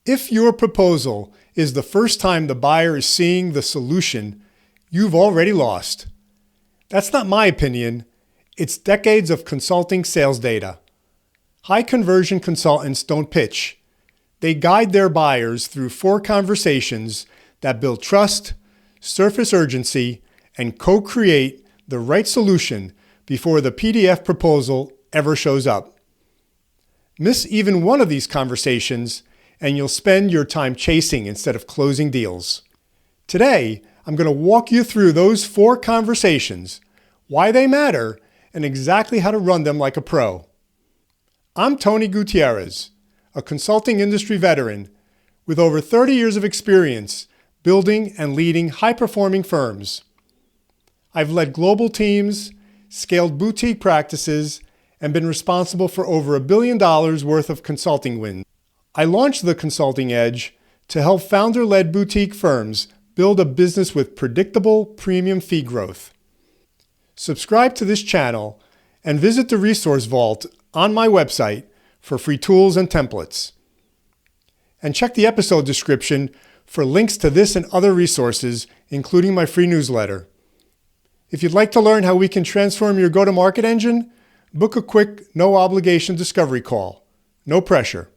If your proposal is the first time the buyer is seeing the solution, you've already lost. That's not my opinion. It's decades of consulting sales data. High conversion consultants don't pitch. They guide their buyers through 4 conversations that build trust, surface urgency, and co-create the right solution before the PDF proposal ever shows up. Miss even one of these conversations, and you'll spend your time chasing instead of closing deals. Today, I'm going to walk you through those 4 conversations, why they matter, and exactly how to run them like a pro. I'm Tony Gutierrez, a consulting industry veteran with over 30 years of experience building and leading high-performing firms. I've led global teams, scaled boutique practices, and been responsible for over $1 billion worth of consulting wins. I launched The Consulting Edge to help founder-led boutique firms build a business with predictable premium fee growth. Subscribe to this channel and visit the Resource Vault on my website for free tools and templates. And check the episode description for links to this and other resources, including my free newsletter. If you'd like to learn how we can transform your go-to-market engine, book a quick, no-obligation discovery call. No pressure.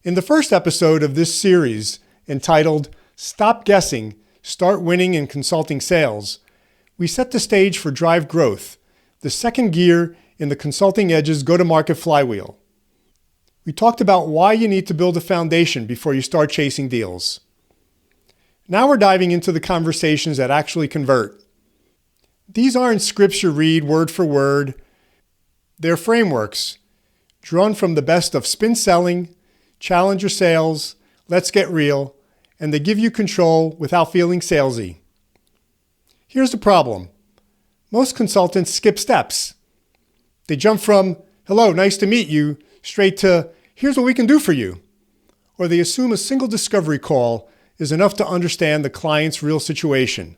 In the first episode of this series, entitled Stop Guessing, Start Winning in Consulting Sales, we set the stage for Drive Growth, the second gear in the Consulting Edge's go-to-market flywheel. We talked about why you need to build a foundation before you start chasing deals. Now we're diving into the conversations that actually convert. These aren't scripts you read word for word. They're frameworks drawn from the best of spin selling, challenger sales, let's get real, and they give you control without feeling salesy. Here's the problem. Most consultants skip steps. They jump from, hello, nice to meet you, straight to, here's what we can do for you. Or they assume a single discovery call is enough to understand the client's real situation.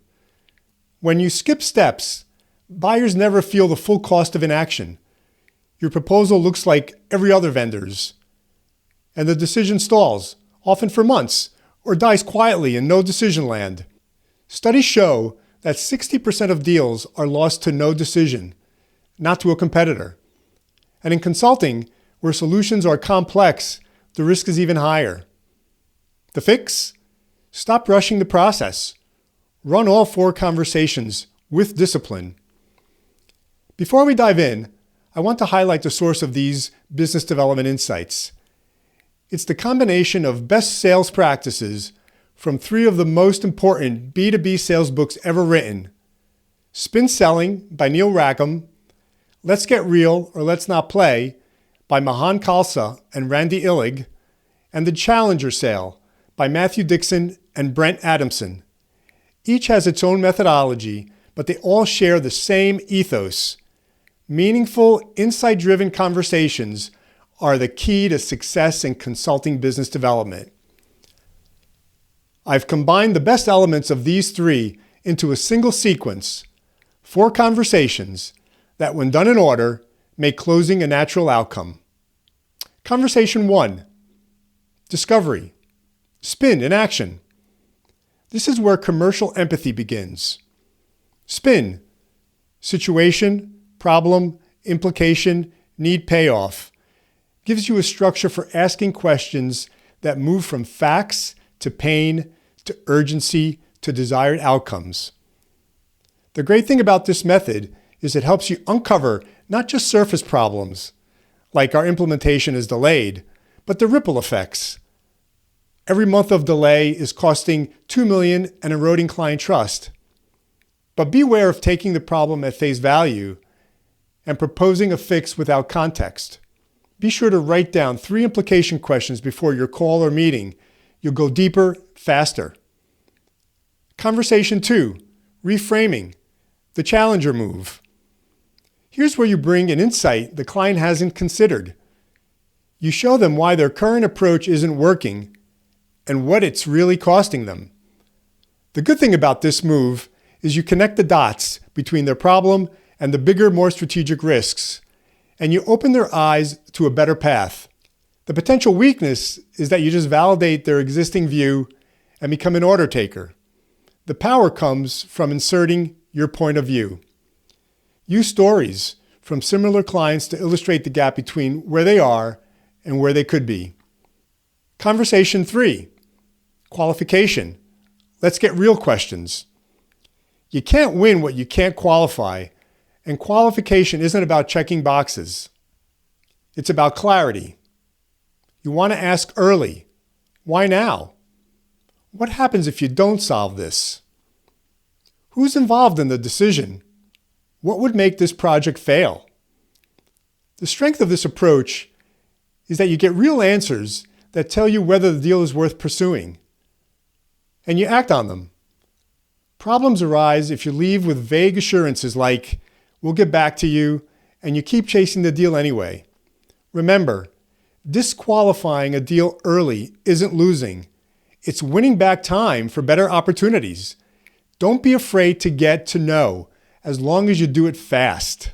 When you skip steps, buyers never feel the full cost of inaction. Your proposal looks like every other vendor's, and the decision stalls, often for months, or dies quietly in no decision land. Studies show that 60% of deals are lost to no decision, not to a competitor. And in consulting, where solutions are complex, the risk is even higher. The fix? Stop rushing the process. Run all 4 conversations with discipline. Before we dive in, I want to highlight the source of these business development insights. It's the combination of best sales practices from 3 of the most important B2B sales books ever written: Spin Selling by Neil Rackham, Let's Get Real or Let's Not Play by Mahan Khalsa and Randy Illig, and The Challenger Sale by Matthew Dixon and Brent Adamson. Each has its own methodology, but they all share the same ethos. Meaningful, insight-driven conversations are the key to success in consulting business development. I've combined the best elements of these 3 into a single sequence, 4 conversations that, when done in order, make closing a natural outcome. Conversation 1, discovery, spin in action. This is where commercial empathy begins. Spin, situation, problem, implication, need, payoff, gives you a structure for asking questions that move from facts to pain to urgency to desired outcomes. The great thing about this method is it helps you uncover not just surface problems, like our implementation is delayed, but the ripple effects. Every month of delay is costing $2 million and eroding client trust. But beware of taking the problem at face value and proposing a fix without context. Be sure to write down 3 implication questions before your call or meeting. You'll go deeper, faster. Conversation 2, reframing, the challenger move. Here's where you bring an insight the client hasn't considered. You show them why their current approach isn't working and what it's really costing them. The good thing about this move is you connect the dots between their problem and the bigger, more strategic risks, and you open their eyes to a better path. The potential weakness is that you just validate their existing view and become an order taker. The power comes from inserting your point of view. Use stories from similar clients to illustrate the gap between where they are and where they could be. Conversation 3, qualification. Let's get real questions. You can't win what you can't qualify, and qualification isn't about checking boxes. It's about clarity. You want to ask early, why now? What happens if you don't solve this? Who's involved in the decision? What would make this project fail? The strength of this approach is that you get real answers that tell you whether the deal is worth pursuing, and you act on them. Problems arise if you leave with vague assurances like, we'll get back to you, and you keep chasing the deal anyway. Remember, disqualifying a deal early isn't losing. It's winning back time for better opportunities. Don't be afraid to get to know, as long as you do it fast.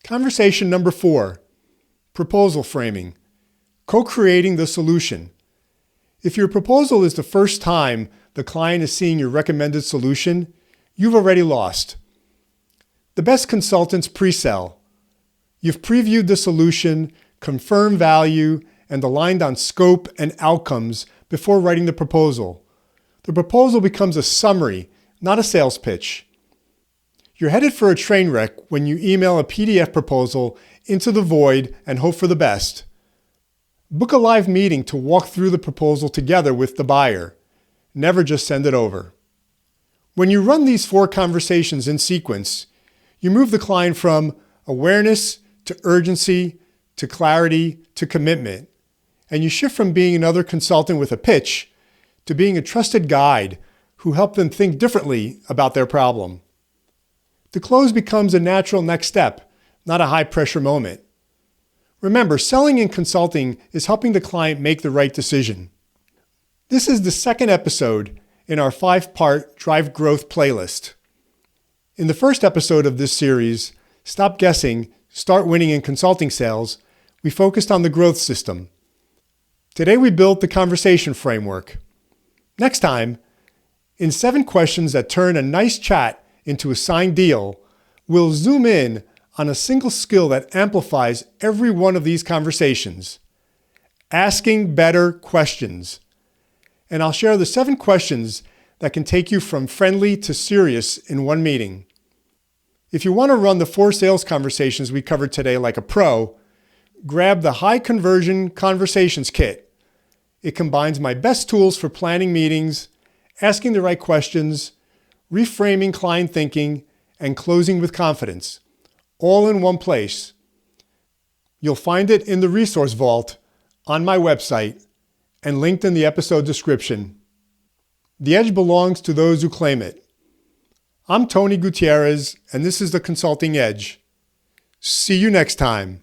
Conversation number 4, proposal framing, co-creating the solution. If your proposal is the first time the client is seeing your recommended solution, you've already lost. The best consultants pre-sell. You've previewed the solution, confirmed value, and aligned on scope and outcomes before writing the proposal. The proposal becomes a summary, not a sales pitch. You're headed for a train wreck when you email a PDF proposal into the void and hope for the best. Book a live meeting to walk through the proposal together with the buyer. Never just send it over. When you run these 4 conversations in sequence, you move the client from awareness to urgency to clarity to commitment, and you shift from being another consultant with a pitch to being a trusted guide who helped them think differently about their problem. The close becomes a natural next step, not a high-pressure moment. Remember, selling and consulting is helping the client make the right decision. This is the 2nd episode in our 5-part Drive Growth playlist. In the first episode of this series, Stop Guessing, Start Winning in Consulting Sales, we focused on the growth system. Today we built the conversation framework. Next time, in 7 questions that turn a nice chat into a signed deal, we'll zoom in on a single skill that amplifies every one of these conversations: asking better questions. And I'll share the 7 questions that can take you from friendly to serious in one meeting. If you want to run the 4 sales conversations we covered today like a pro, grab the High Conversion Conversations Kit. It combines my best tools for planning meetings, asking the right questions, reframing client thinking, and closing with confidence, all in one place. You'll find it in the resource vault on my website and linked in the episode description. The edge belongs to those who claim it. I'm Tony Gutierrez, and this is the Consulting Edge. See you next time.